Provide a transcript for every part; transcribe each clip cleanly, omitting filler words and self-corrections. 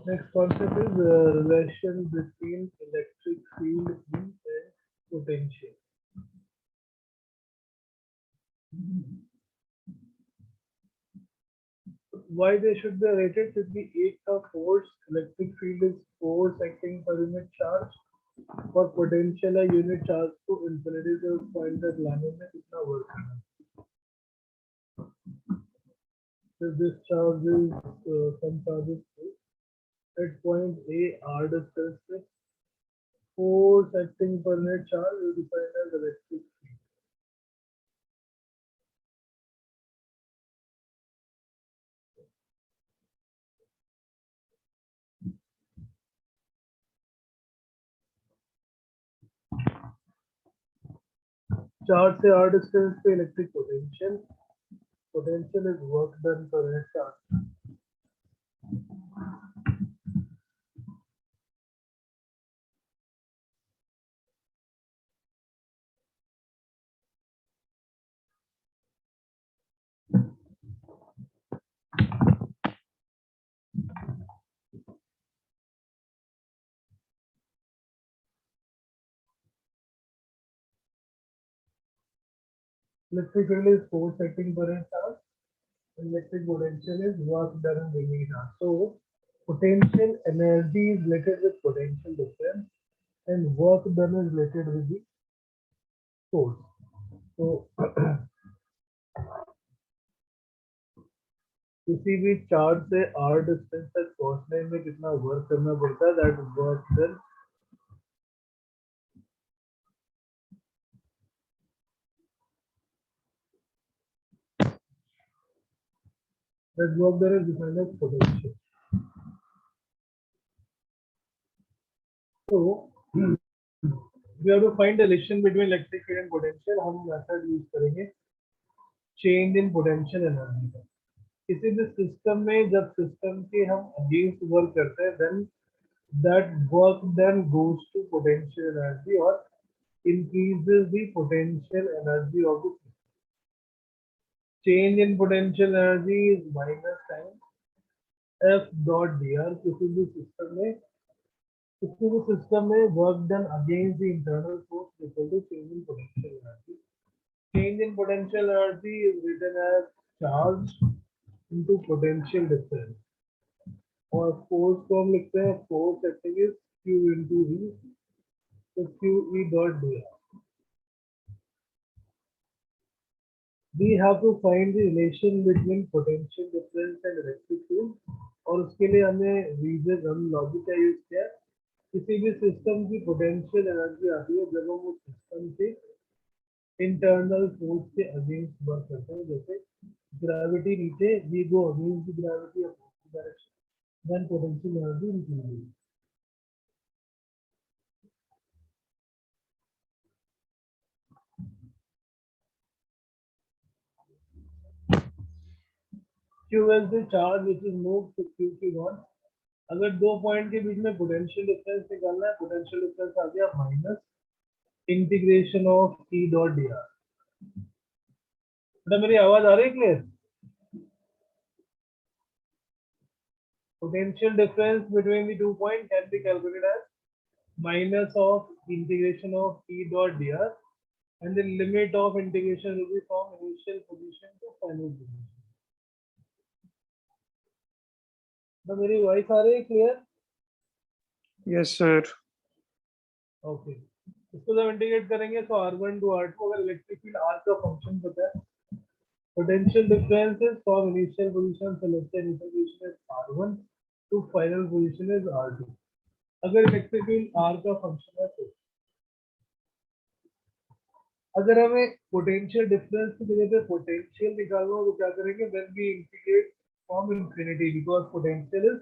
Next concept is relation between electric field E and potential. Why they should be rated? क्योंकि एक का force electric field is force acting per unit charge और potential है unit charge को infinity से उस point तक लाने में कितना work करना है. So this charge is some charges at point A R distance में force acting per unit charge is defined as electric field. Charge से R distance पे electric potential. Potential is work done per unit charge. Electric field is force acting per unit charge. Electric potential is work done in unit charge. So potential energy is related with potential difference and work done is related with the force. So किसी भी charge से r distance तक पहुंचने में कितना work करना पड़ता है, that work done is defined as potential. So we have to find the relation between electric field and potential. हम मेथड यूज करेंगे चेंज इन पोटेंशियल एनर्जी का. किसी भी सिस्टम में जब सिस्टम के हम अगेंस्ट वर्क करते हैं, then that work then goes to potential energy or increases the potential energy of the system. Change in potential energy is minus time F dot dr. किसी भी सिस्टम में work done against the internal force equal to change in potential energy. Change in potential energy is written as charge into potential difference. और force को हम लिखते हैं force acting is Q into V. So QE dot dr. We have to find the relation between potential difference and electric field. और उसके लिए हमें reason हम लॉजिक का यूज किया. किसी भी सिस्टम की पोटेंशियल एनर्जी आती है जब हम उस सिस्टम के इंटरनल फोर्स के अगेंस्ट वर्क करते हैं. जैसे ग्रेविटी नीचे, we go against the gravity of direction, then potential energy increase. Q is the charge which is moved to Q की one. अगर दो पॉइंट के बीच में पोटेंशियल डिफरेंस निकालना है, पोटेंशियल डिफरेंस आ गया minus integration of E dot D R. बेटा मेरी आवाज आ रही है clear? Potential difference between the 2 points can be calculated as minus of integration of E dot dr, and the limit of integration will be from initial position to final position. तो मेरी voice आ रही है clear? Yes sir. Okay, इसको जब integrate करेंगे तो R1 to R2, अगर electric field R का फंक्शन पता है, potential difference is from initial position, so let's say initial position is R1 to final position is R2. अगर इलेक्ट्रिक फील्ड R का फंक्शन है तो अगर हमें पोटेंशियल डिफरेंस की जगह पे पोटेंशियल निकालना हो तो क्या करेंगे? When we integrate from infinity, because potential is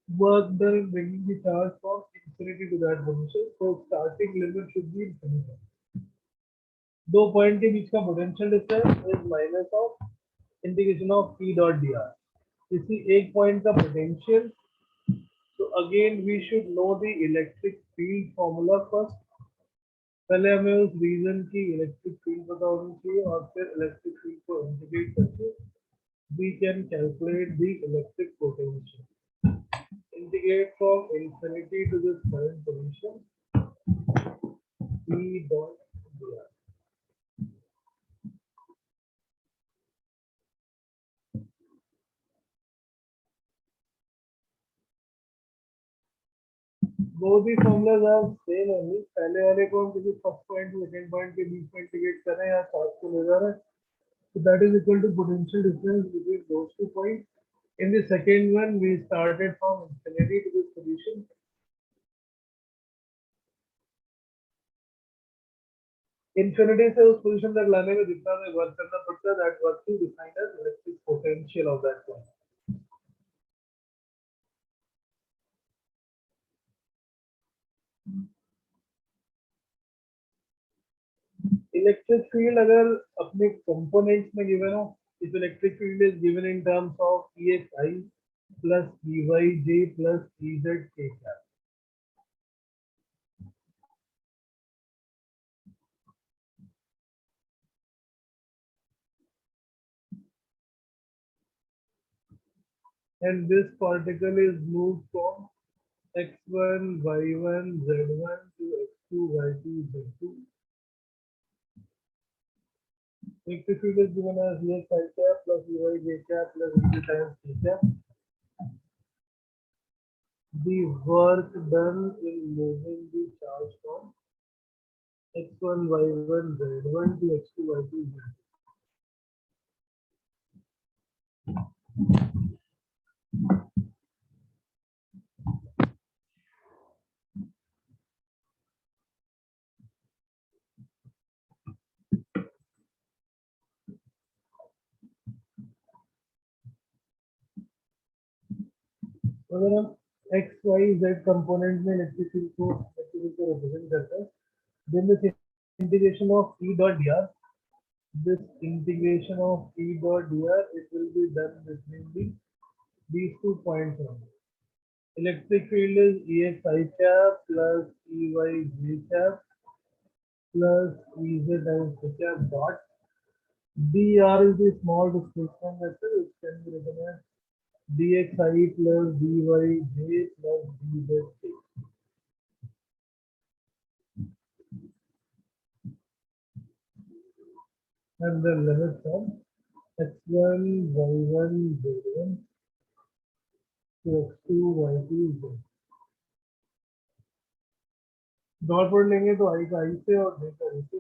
work done bringing the charge from infinity to that potential, so starting limit should be infinity. दो पॉइंट के बीच का potential difference is minus of integration of E dot dr. किसी एक पॉइंट का potential, तो again we should know the electric field formula first. पहले हमें उस रीजन की इलेक्ट्रिक फील्ड पता होनी चाहिए और फिर इलेक्ट्रिक फील्ड को इंटीग्रेट करके we can calculate the electric potential. इन integrate from infinity to this current position E dot dr. Both the formulas are same only. पहले वाले को हम किसी फर्स्ट पॉइंट सेकंड पॉइंट के बीच में इंटीग्रेट कर रहे हैं या साथ को ले जा रहे हैं. So that is equal to potential difference between those 2 points. In the second one, we started from infinity to this position. Infinity से उस position तक लाने में जितना हमें वर्क करना पड़ता है, that work is defined as electric potential of that point. Electric field अगर अपने components में given हो, if electric field is given in terms of EXI plus EYJ plus EZK cap. And this particle is moved from x1, y1, z1 to x2, y2, z2. Electric field is given as EX I cap plus EY J cap plus EZ times K cap. The work done in moving the charge from x1, y1, z1 to x2, y2, z2. अगर हम x, y, z component में electric field को represent करते हैं, then this integration of E dot dr, this integration of E dot dr, it will be done between these 2 points only. Electric field is Ex I cap plus Ey J cap plus Ez times K cap dot. dr is the small displacement vector, which can be written as dxi plus dyj plus dzk. And the limit from x1, y1, z1 to x2, y2, z. Dot word लेंगे तो आई का आई से और जे का जे से.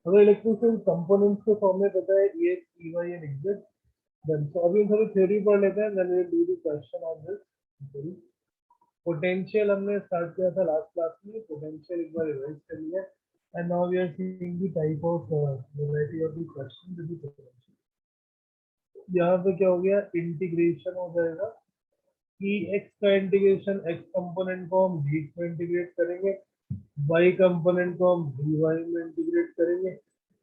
अगर electric field components के फॉर्म में पता है E x E y and x z, then so अभी हम थोड़ी थ्योरी पढ़ लेते हैं, then we will do the question on this. Potential हमने स्टार्ट किया था लास्ट क्लास में, पोटेंशियल एक बार रिवाइज कर लिया, and now we are seeing the type of variety of the question with the potential. यहाँ पे क्या हो गया, इंटीग्रेशन हो जाएगा कि एक्स का इंटीग्रेशन एक्स कंपोनेंट को हम डी में इंटीग्रेट करेंगे, y कंपोनेंट को हम dy में इंटीग्रेट करेंगे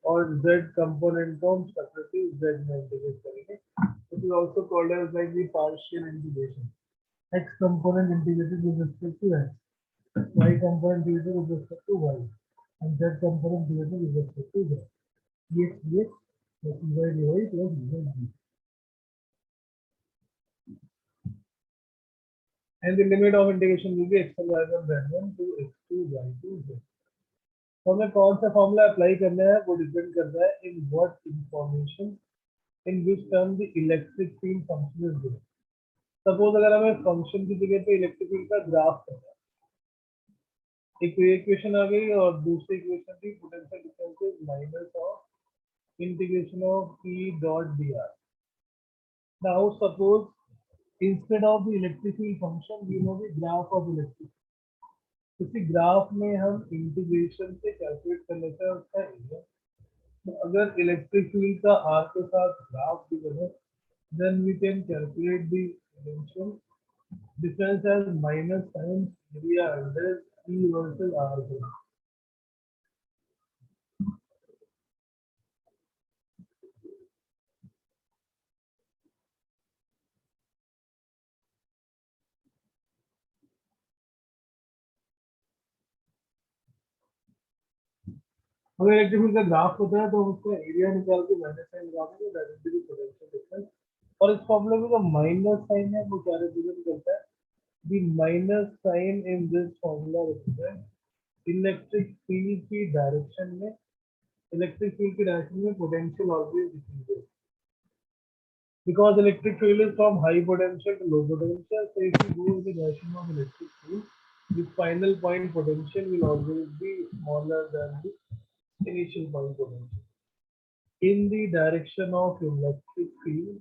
और z कंपोनेंट को हम सेपरेटली z में इंटीग्रेट करेंगे. It is also called as like the partial integration. x component integrated with respect to x, y component integrated with respect to y, and z component integrated with respect to z. dx dx plus dy dy plus dz. And the limit of integration will be x1 y1 z1 to x2 y2 z. तो हमें कौन सा formula apply करना है वो depend करता है in what information in which term the electric field function is given. Suppose अगर हमें फंक्शन की जगह पे इलेक्ट्रिक फील्ड का ग्राफ करना है, एक इक्वेशन आ गई और दूसरी इक्वेशन थी potential difference is minus of integration of E dot dr. Now suppose instead of the electric field function we know the graph of electric. इसी ग्राफ में हम इंटीग्रेशन से कैलकुलेट कर लेते हैं उसका एरिया. तो अगर इलेक्ट्रिक फील्ड का r के साथ ग्राफ गिवन है, then we can calculate the potential difference as minus times area under E versus r. अगर इलेक्ट्रिक फील्ड का ग्राफ होता है तो उसका एरिया निकाल के माइनस साइन लगा देंगे, that will be the potential difference. और इस फॉर्मूले में जो माइनस साइन है वो क्या रिप्रेजेंट करता है, The minus sign in this formula represents electric field की direction में potential always decreases because electric field is from high potential to low potential. So if you go in the direction of electric field, the final point potential will always be smaller than the initial point potential. In the direction of electric field,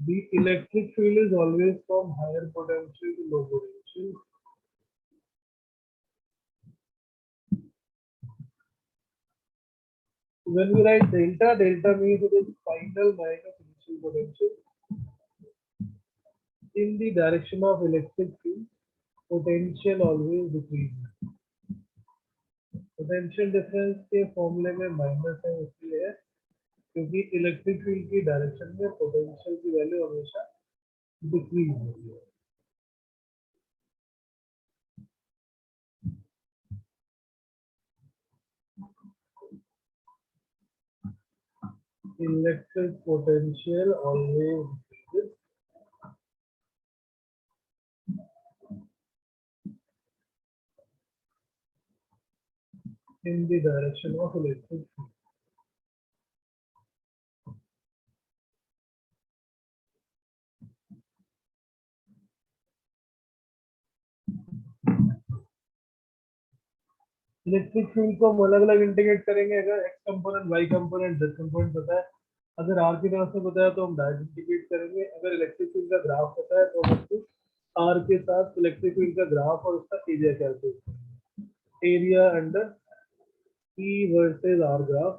the electric field is always from higher potential to low potential. When we write delta, delta means it is final minus initial potential. In the direction of electric field, potential always decreases. Potential difference के फॉर्मूले में minus है इसलिए है क्योंकि electric field की direction में potential की वैल्यू हमेशा डिक्रीज होती है. Electric potential always decreases in the direction of electric field. Electric field को हम अलग अलग इंटीग्रेट करेंगे अगर X component Y component Z component पता है. अगर आर की तरफ से पता है तो हम डायरेक्ट इंटीग्रेट करेंगे. अगर इलेक्ट्रिक फील्ड का ग्राफ पता है तो हम उसको आर के साथ इलेक्ट्रिक फील्ड का ग्राफ और उसका एरिया कैलकुलेट करेंगे. Area under E versus R graph.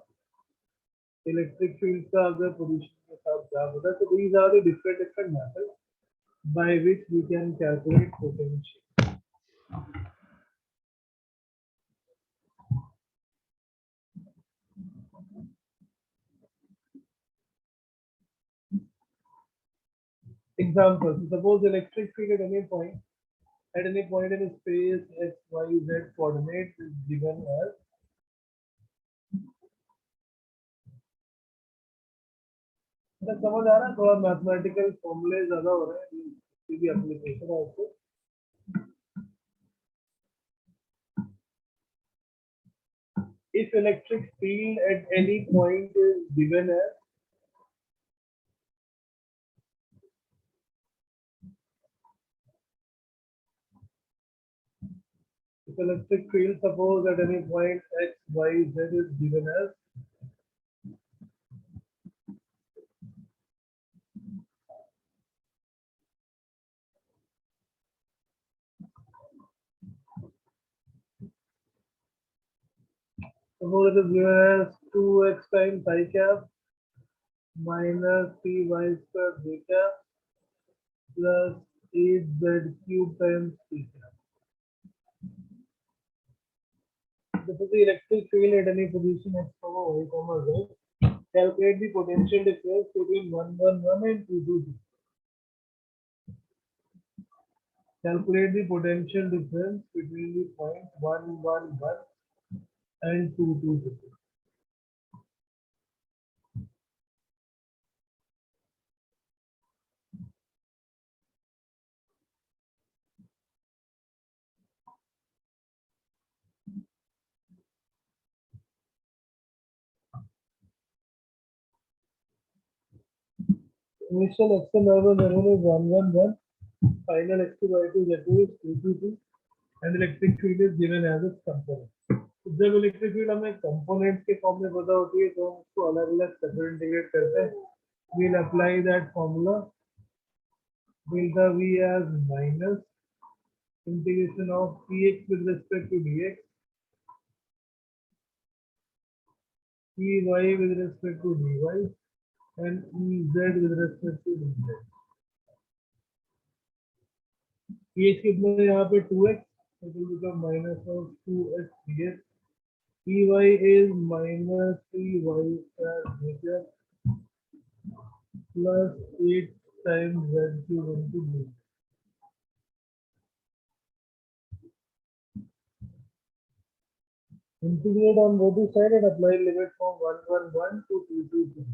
Electric field का अगर पोजीशन के साथ ग्राफ होता है तो these are the different methods by which we can calculate potential. Example, suppose electric field at any point in space x, y, z coordinates is given as समझ आ रहा है. थोड़ा मैथमेटिकल फॉर्मूले ज्यादा हो रहे हैं क्योंकि एप्लीकेशन है उसको. If electric field at any point is given as if electric field suppose at any point x, y, z is given as suppose it is given as 2x times I cap minus 3y square j cap plus 8z cube times t cap. This is the electric field at any position x, y, z. Calculate the potential difference between 111 and 222. Calculate the potential difference between the point 111 and 222. Initial external level is 111, final x2 y2 z2 is 222, and electric field is given as its component. जब electric field हमें component के form में पता होती है तो हम उसको अलग अलग सेपरेट इंटीग्रेट करते हैं. We'll apply that formula delta v as minus integration of px with respect to dx, py with respect to dy, and ez with respect to dz. px कितना है यहाँ पे 2x, it will become minus of 2x dx. py is minus 3y square dz plus 8 times z cube into d. Integrate on both the side and apply limit from 111 to 222.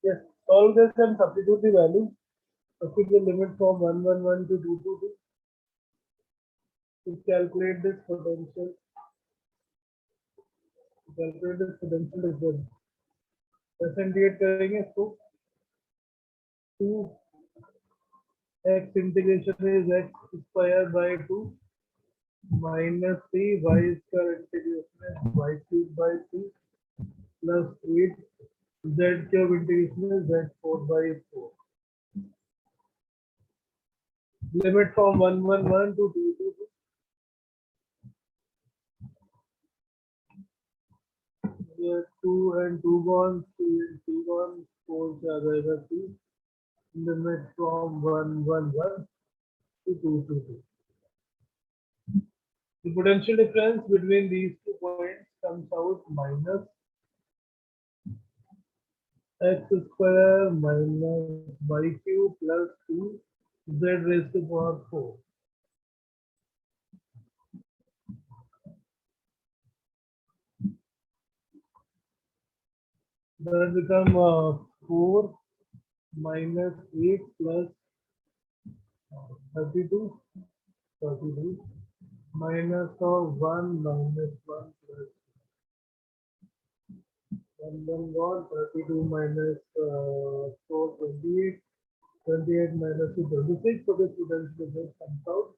Yes, solve this and substitute the value. Substitute the limit from 111 to 222 to calculate this potential. Calculate this potential difference. Percentage करेंगे इसको 2x integration is x square by 2 minus 3 y square integration is y cube by 3 plus 8 z cube integration is z4 by 4. Limit from 111 to 222. Here 2 and 2 gone, 3 and 3 gone, 4 से आ जाएगा 2. Limit from 111 to 222. The potential difference between these 2 points comes out minus x square minus y cube plus 2 z raised to power 4. That become 4 minus 8 plus 32 minus of 1 minus 1 plus 1 1 32 minus 4 28 28 minus 2 26. So this potential difference comes out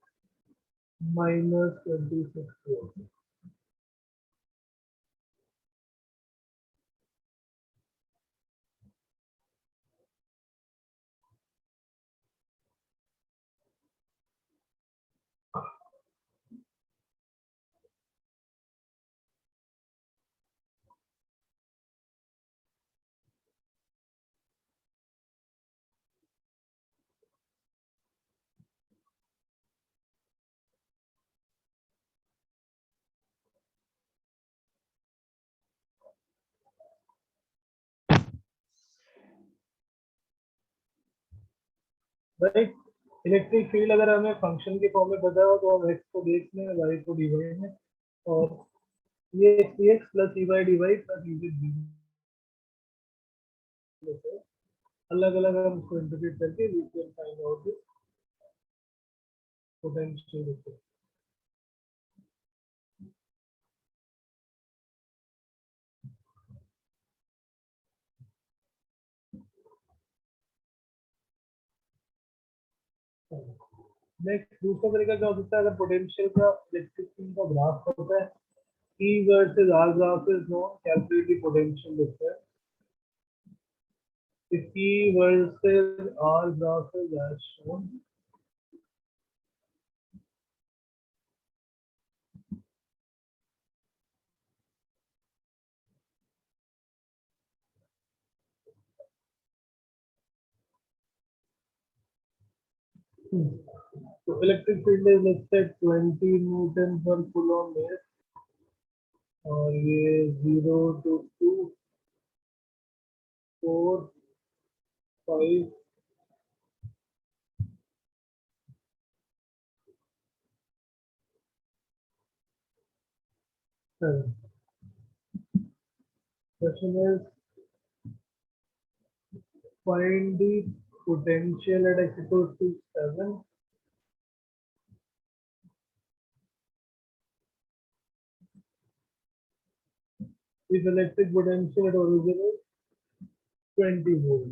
minus 26 volts. Right electric field अगर हमें function के form में पता हो तो हम x को देख में y को dy में और ये x plus e by dy plus e z अलग अलग हम इसको इंटीग्रेट करके we can find out the potential difference. Next दूसरा तरीका क्या हो सकता है अगर पोटेंशियल का इलेक्ट्रिक फील्ड का ग्राफ होता है E versus R graph is known, calculate the potential difference. If E versus R graph is as shown, so electric field is let's say 20 Newton per coulomb is और ये 0 to 2 4 5 7. Question is find the potential at x equals to 7. If electric potential at origin is 20 volt.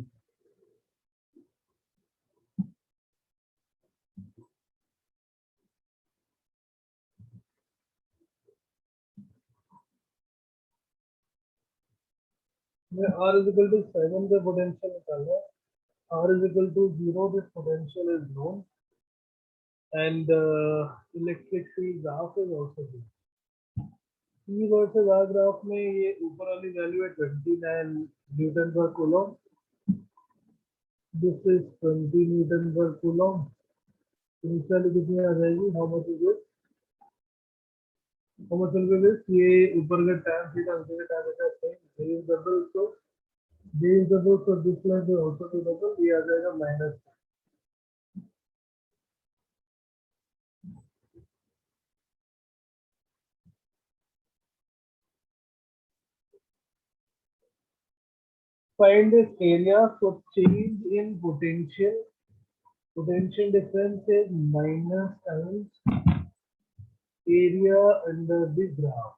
मैं R is equal to 7 का potential निकालना है. R is equal to 0, this potential is known, and electric field graph is also known. E versus R graph में ये ऊपर वाली value है 29 Newton पर कूलम. This is 20 न्यूटन पर कूलम. इनिशियली कितनी आ जाएगी? How much is it? How much will be this? ये ऊपर का tan थीटा नीचे का tan थीटा सेम. ये इज डबल, so ये is double, so this line is also double. ये आ जाएगा minus. Find this area, so change in potential. Potential difference is minus times area under the graph.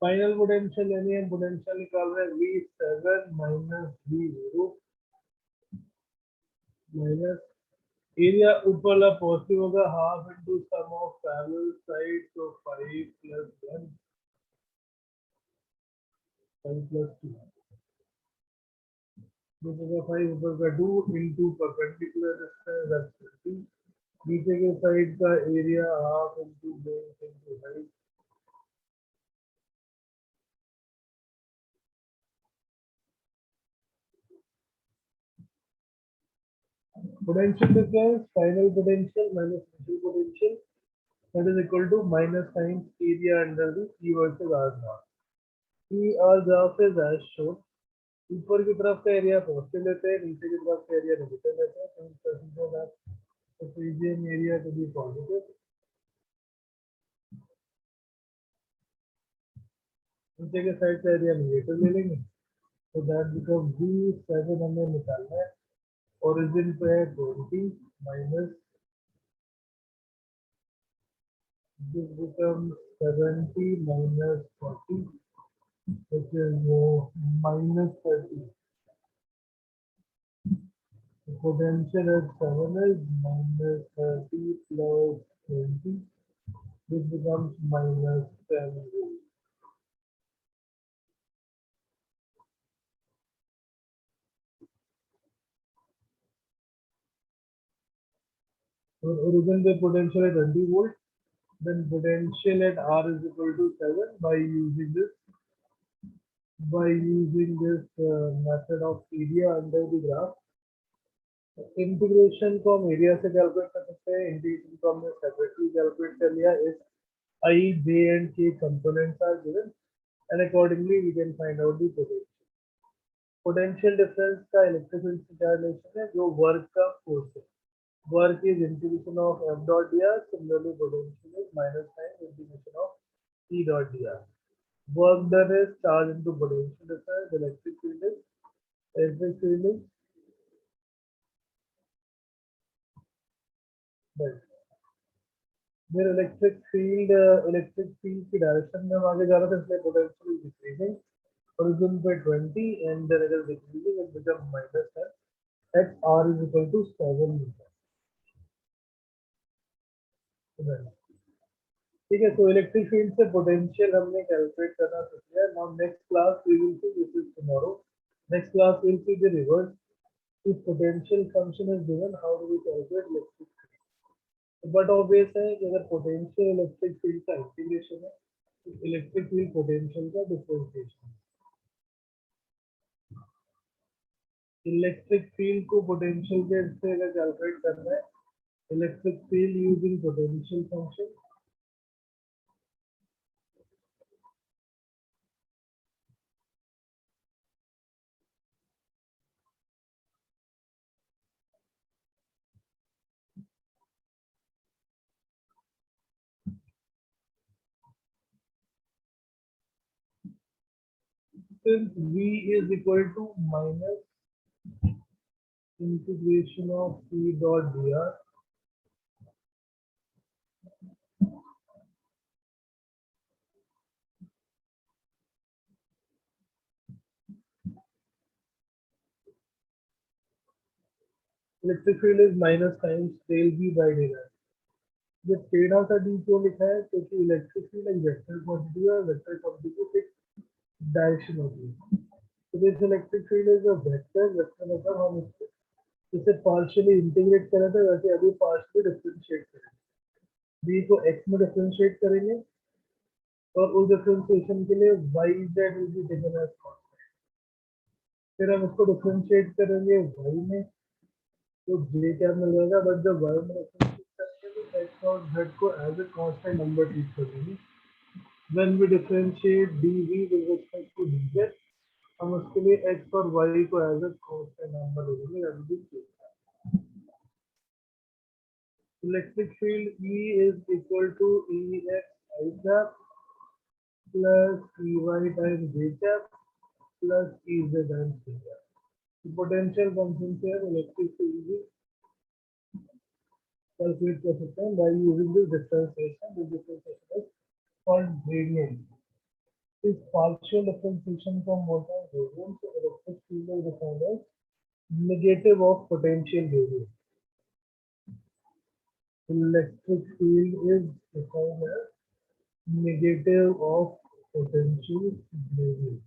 Final potential यानी हम potential निकाल रहे हैं V7 minus V0 minus area ऊपर वाला positive होगा half into sum of parallel side तो 5 plus 1 5 plus 2 नीचे का 5 ऊपर का 2 इनटू परपेंडिकुलर डिस्टेंस दैट्स 20 नीचे के साइड का area half into base into height potential difference final potential minus initial potential that is equal to minus times area under the P versus R graph. P R graph is as shown. ऊपर की तरफ का area positive लेते हैं नीचे की तरफ का एरिया नेगेटिव लेते हैं तो consider that the Phrygian area to be positive. नीचे के साइड का एरिया नेगेटिव ले लेंगे तो दैट बिकम V7 हमें निकालना है ओरिजिन पे है 20 minus this becomes 70 minus 40 which is minus 30. The potential at 7 is minus 30 plus 20 which becomes minus 10 volt. So origin the potential at 20 volt, then potential at R is equal to 7 by using this method of area under the graph. Integration को हम area से calculate कर सकते हैं integration को हमने separately calculate कर लिया इस I, J and K components are given and accordingly we can find out the potential. Potential difference का इलेक्ट्रिक फील्ड से क्या रिलेशन है जो वर्क का फोर्स है work is integration of F dot dr similarly potential is minus sign integration of E dot dr. Work done is charge into potential difference electric field is right. मेरे electric field की direction में हम आगे जा रहे थे इसलिए potential is decreasing origin पे 20 and then it is decreasing it becomes minus 10 at R is equal to 7 meter. ठीक है तो इलेक्ट्रिक फील्ड से पोटेंशियल हमने कैलकुलेट करना सीख लिया now next class we will see this is tomorrow next class we will see the reverse if potential function is given how do we calculate electric field but obvious है कि अगर potential electric field का integration है तो electric field potential का differentiation electric field को potential के से अगर कैलकुलेट करना है electric field using potential function since V is equal to minus integration of P dot dr electric field is minus times del V by del r ये टेढ़ा सा d क्यों लिखा है क्योंकि इलेक्ट्रिक फील्ड एक वेक्टर क्वांटिटी है और वेक्टर क्वांटिटी को फिक्स डायरेक्शन होती है तो this electric field is a vector मतलब हम इसको इसे पार्शियली इंटीग्रेट करें थे वैसे अभी पार्शियली डिफरेंशिएट करेंगे b को x में डिफरेंशिएट करेंगे और उस डिफरेंशिएशन के लिए y z will be taken as constant फिर हम इसको डिफरेंशिएट करेंगे y में तो j क्या मिल जाएगा बट जब y में डिफरेंशिएट करेंगे तो x और z को as a constant number treat कर देंगे when we differentiate dv with respect to dz, हम उसके लिए x और y को एज अ कांस्टेंट नंबर ले लेंगे, that will be two. Electric field E is equal to Ex I cap plus Ey times J cap plus Ez times K cap. The potential comes here, electric field भी calculate कर सकते हैं by using this differentiation. This differentiation is called gradient. This partial differentiation from what is gradient, so electric field is defined as negative of potential gradient. Electric field is defined as negative of potential gradient.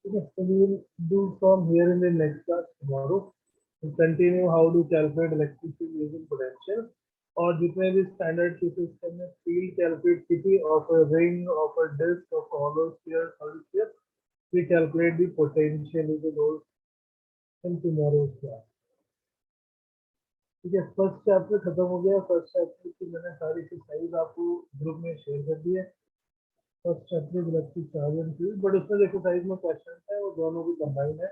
Okay, so we will do from here in the next class tomorrow. We'll continue how to calculate electric field using potential. और जितने भी standard cases में field calculate की थी of a ring, of a disc, of a hollow sphere, solid sphere, we calculate the potential with those in tomorrow's class. ठीक है, first chapter खत्म हो गया. फर्स्ट चैप्टर की मैंने सारी एक्सरसाइज आपको ग्रुप में शेयर कर दी है. First chapter electric charge and field, but उसमें एक्सरसाइज में क्वेश्चन है वो दोनों की कंबाइन है.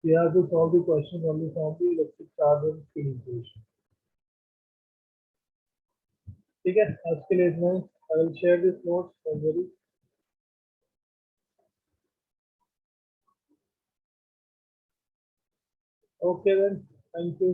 You have to solve the question only from the electric charge and field equation. ठीक है, आज के लिए इतना ही. I will share this notes for very. Okay then, thank you.